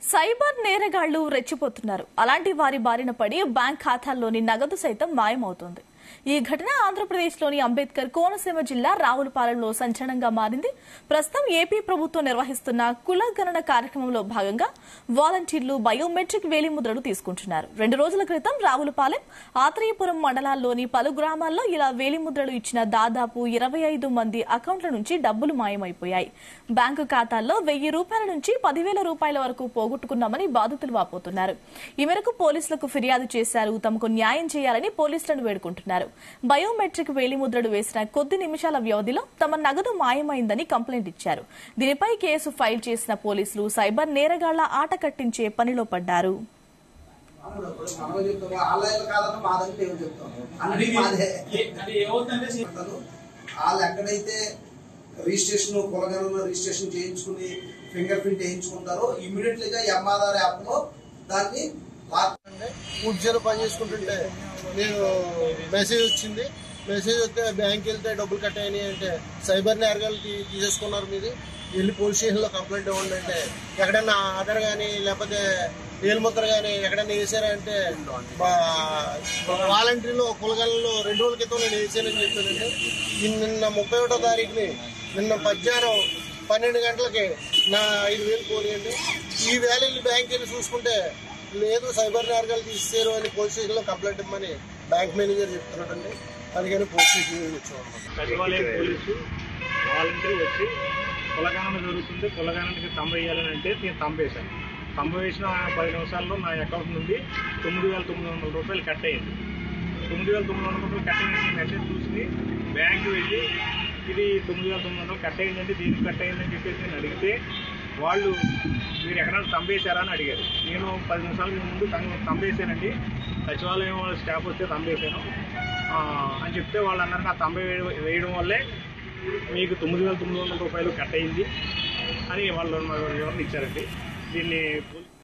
Cyber నేరగాళ్లు రెచ్చిపోతున్నారు. అలాంటి వారి బారిన పడి బ్యాంక్ ఖాతాల్లోని నగదు సైతం మాయమవుతోంది. ఈ ఘటన ఆంధ్రప్రదేశ్లోని అంబేద్కర్ కోనసీమ జిల్లా రావులపాలెంలో సంచలనంగా మారింది. ప్రస్తుతం ఏపీ ప్రభుత్వం నిర్వహిస్తున్న కుల గణన కార్యక్రమంలో భాగంగా వాలంటీర్లు బయోమెట్రిక్ వేలిముద్రలు తీసుకుంటున్నారు. 2 రోజుల క్రితం రావులపాలెం, ఆత్రేయపురం మండలాల్లోని పలు గ్రామాల్లో ఇలా వేలిముద్రలు ఇచ్చిన దాదాపు 25 మంది అకౌంట్ల నుంచి డబ్బులు మాయమైపోయాయి. బ్యాంకు ఖాతాల్లో 1000 రూపాయల నుంచి 10,000 రూపాయల వరకు పోగొట్టుకున్నామని బాధితులు వాపోతున్నారు. ఈ మేరకు పోలీసులకు ఫిర్యాదు చేశారు. తమకు న్యాయం చేయాలని పోలీసులను వేడుకుంటున్నారు. బయోమెట్రిక్ వేలిముద్రలు వేసిన కొద్ది నిమిషాల వ్యవధిలో తమ నగదు మాయమైందని కంప్లైంట్ ఇచ్చారు. దీనిపై కేసు ఫైల్ చేసిన పోలీసులు సైబర్ నేరగాళ్ల ఆట కట్టించే పనిలో పడ్డారు. రిజిస్ట్రేషన్ కులగణన రిజిస్ట్రేషన్ చేయించుకుని ఫింగర్ ప్రింట్ వేయించుకుంటారో ఇమీడియట్లీగా ఎంఆర్ఆర్ యాప్ లో దాన్ని పూర్తిగా పని చేసుకుంటుంటే నేను మెసేజ్ వచ్చింది. మెసేజ్ వస్తే బ్యాంక్ వెళ్తే డబ్బులు కట్టాయని అంటే సైబర్ నేరగాళ్ళు తీసేసుకున్నారు. మీది వెళ్ళి పోలీస్ స్టేషన్లో కంప్లైంట్ ఇవ్వండి అంటే ఎక్కడన్నా ఆధార్ కానీ లేకపోతే వేలిముద్ర కానీ ఎక్కడన్నా వేసారంటే వాలంటీర్లు కులగణలో 2 రోజుల క్రితం నేను వేసానని చెప్పానండి. నిన్న 31వ తారీఖుని నిన్న మధ్యాహ్నం 12 గంటలకి నా 5,000 పోనీయండి. ఈ వేళ వెళ్ళి బ్యాంక్ వెళ్ళి చూసుకుంటే లేదు సైబర్ నేరగాలు తీసేశారు అని పోలీస్ స్టేషన్లో కంప్లైంట్ ఇవ్వమని బ్యాంక్ మేనేజర్ చెప్తున్నాడండి. అందుకని పోలీస్ స్టేషన్ వచ్చాము. సచివాలయం పోలీసు వాలంటీర్ వచ్చి కులగణన జరుగుతుంది, కులగణనకి తంబ వేయాలని అంటే నేను తంబ వేశాను. తంబ వేసిన 10 నిమిషాల్లో నా అకౌంట్ నుండి 9,900 రూపాయలు కట్ అయ్యింది. 9,900 రూపాయలు కట్ అయ్యింది మెసేజ్ చూసి బ్యాంకు వెళ్ళి ఇది 9,900 కట్ అయ్యిందంటే దీనికి కట్ అయ్యిందని చెప్పేసి నేను అడిగితే వాళ్ళు మీరు ఎక్కడైనా తంబేశారా అని అడిగారు. నేను 10 నిమిషాల ముందు తంబేశానండి, సచివాలయం స్టాఫ్ వస్తే తంబేశాను అని చెప్తే వాళ్ళు అన్నారు నా తంబ వేయడం వల్లే మీకు 9,900 రూపాయలు కట్ అయింది అని వాళ్ళు వివరణ ఇచ్చారండి. దీన్ని